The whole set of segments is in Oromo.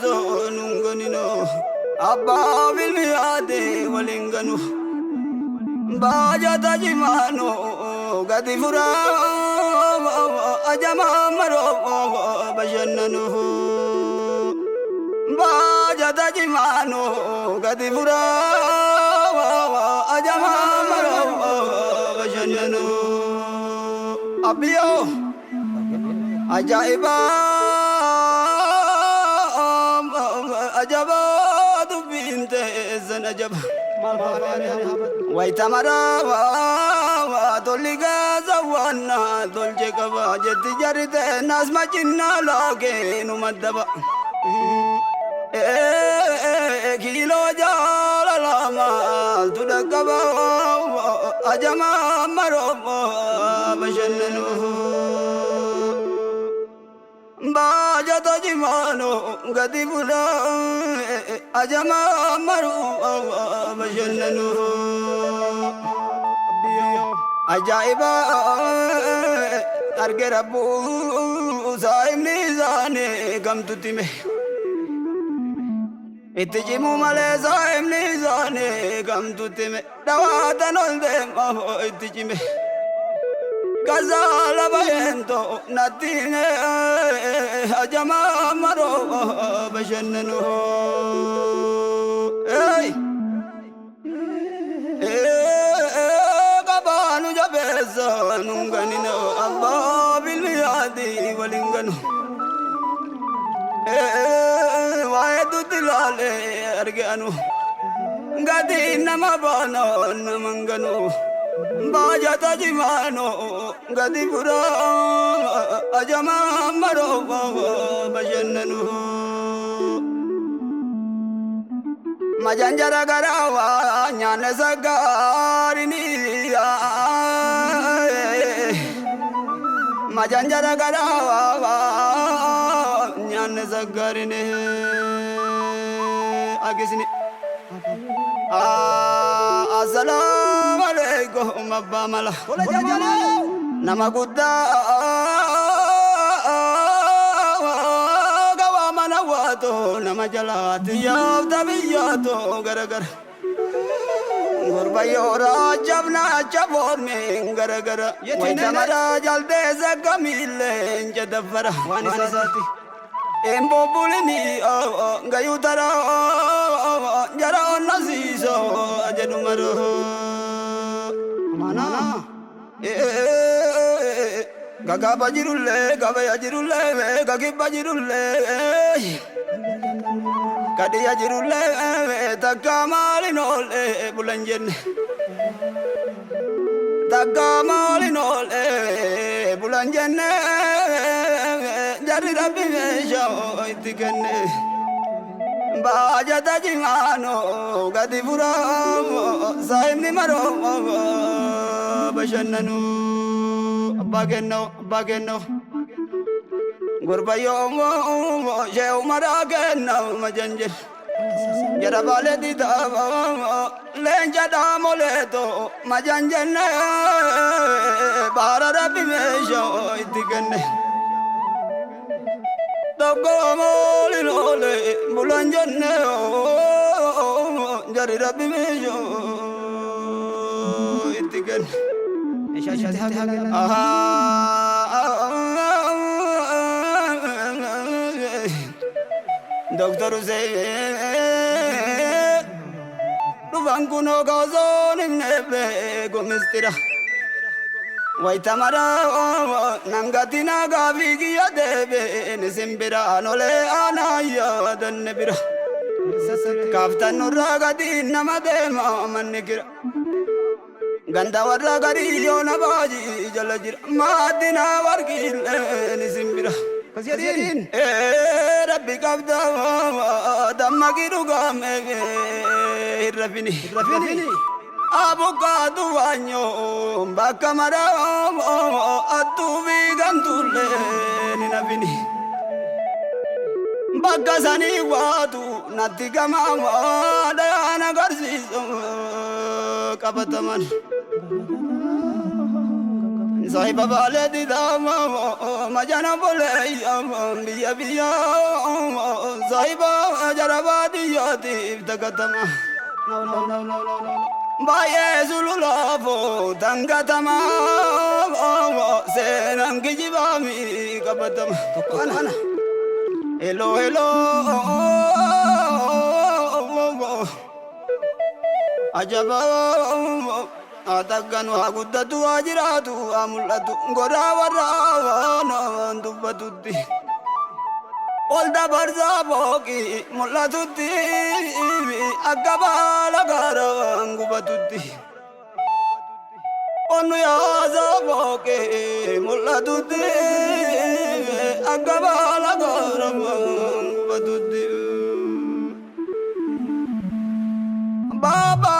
bezo nunganino abba bilmiade walinganu baja tajimano gadi fura ajama maro bajannanu baja tajimano gadi fura ajama maro bajannanu abiyo ajaiba ajaba tu binte zanajab waitamara wa toliga zawana tolje kaba jeti jarite nasma jinna lage numadaba kilo jala lama tudakaba ajama maro bashannanu baja tajimano gadi fura ajama maru bashannanu ajaiba arge rabbu saim nizane kam tutime itjimu male saim nizane kam tutime dawata nolde ma itjime Kazala bayento natine ajama maro bashannanu hey kabanu jabeza nunganino abba bilmiadi walinganu waedu dilale arganu gadi namabano namanganu baja tajimano gadi fura ajama maro bashannanu majanjara garawa nyane sagarini majanjara garawa nyane sagarini agisni assalamu alaikum abba mala nama gudda gawa mana wato nama jalati yafta biyato garagar gurbayo rajabna chabor me garagara waitamara jalde zagamile njadafara wanisati embo bulini gayutara jara nasiso ajanumaro mana gaga bajirulle gagi bajirulle kadi ajirulle takamalinolle bulanjenne takamalinolle bulanjenne jari rabbi mesho itikenne baja tajimano gadi fura saim ni maro bashannanu bageno gurbayo jeu maragena majanjel jara bale di da lenja da moleto majanjel bara rabbi mesho itikenne Dogo moli lole bulanjane jari rabbi mejo itikan doktor Hussein rubanguno gazon nebe gomistira Waitamara nangatina gavigiya debe nisimbira nole anaya dannebira kaftanu ragadi namade mamannikira ganda waragari yona baji jalajira madina wargile nisimbira kasiyadin rabbi kafta dammagiru game irrafini Abogado wanyo bakamara atuvi gandule ninavini bagasani watu natigama dana garsiso kabataman صاحب بالدي دام ما جانا بولي بيا بيا صاحب جرباتي ياتي افتكتما باي زلولافو تنكتما سينان كجبامي كبتما انا hello hello ajaba atakan wa guddatu ajiratu amulatu gora warana dubbatutti olda barza boki mulatutti akabala garan gubatutti onu ya zaboke mulatutti akabala garan gubatutti baba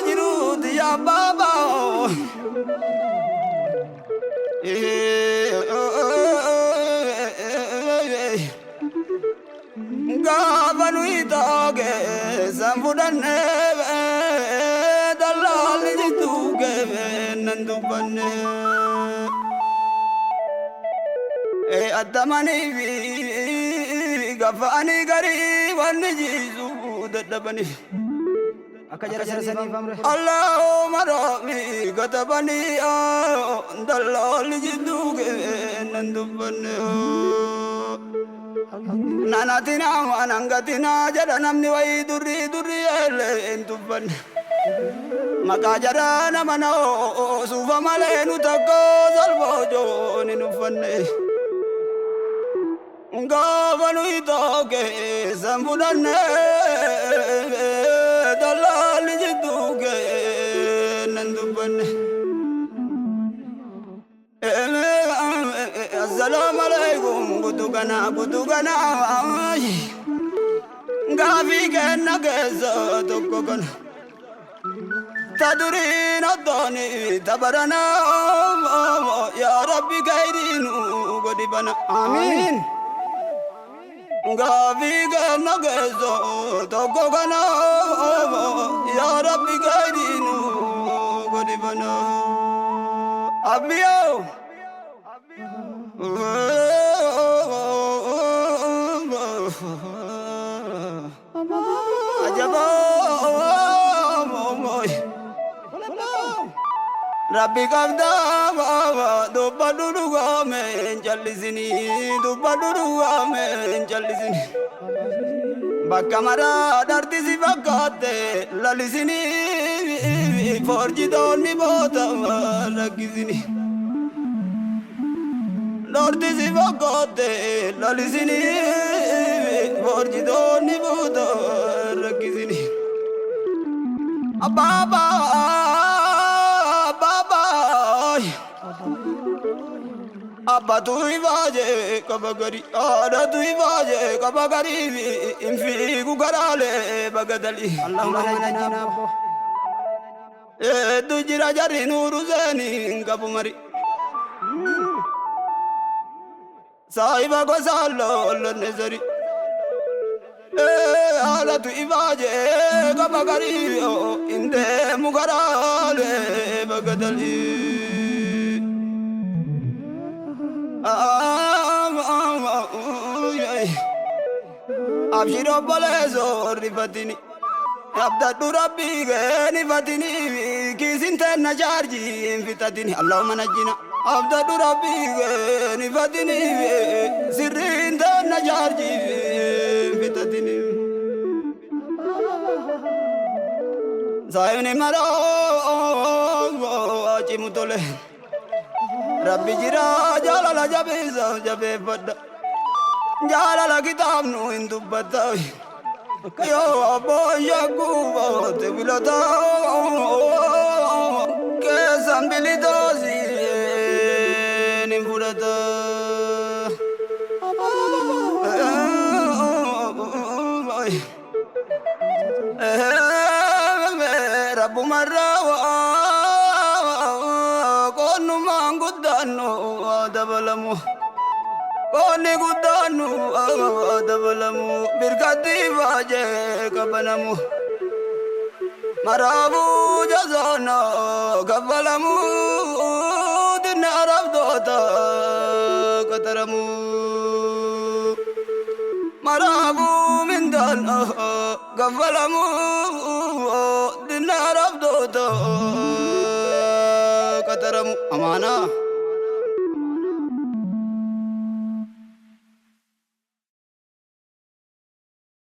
jirut ya baba gavanu itage sambudanne dalal jituge nandubanne adamani gafani gari wanni jisu dadabani akajara sani famre Allahumma rabbi gatabani dalal jituge nandubanne nanatina manangatina jada namni wai durri durri ele entuban maka jara namana sufa male nu takko salvo joni nu fanne ngavanu itoke sambudanne dalal jituge nandubanne assalamu alaikum gudugana gafi kenna kesa tokko kana tadurin addani tabarana ya rabbi gairinu godibana amin gafi kenna kesa tokko kana ya rabbi gairinu godibana abiyo ajaba rabbi kabda dubba duduga men jallisini dubba duduga men jallisini bakka mara dartisi bakkatte lalisini forjidonni boota rakkisini dartisi bakkatte lalisini forjidonni boota rakkisini ababa abba tu ivaje kabagari ada tu ivaje kabagari infi gugarale bagadali Allahumma najina abbo tu jira jari nuru zeni kabumari saiba ko sallo nezari ada tu ivaje kabagari inde mugarale bagadali abshiro balezo rifatini abdadu rabbi gani fatini kisinte najarji infitatini Allahumma najina abdadu rabbi gani fatini sirrinte najarji infitatini sayuni maro achimutole rabbi jira jalala jabeza jabe fadda jalala kitab nu indubbata yo abo yakuba te bilata ke sambilito si nimbudata rabbu marrawa konu mangudano dabalamu koni gudanu dabalamu birkati baje kabanamu marabu jazana kabalamu رفضوتا كترمو مرابو من دانا قفلمو دنا رفضوتا كترمو أمانة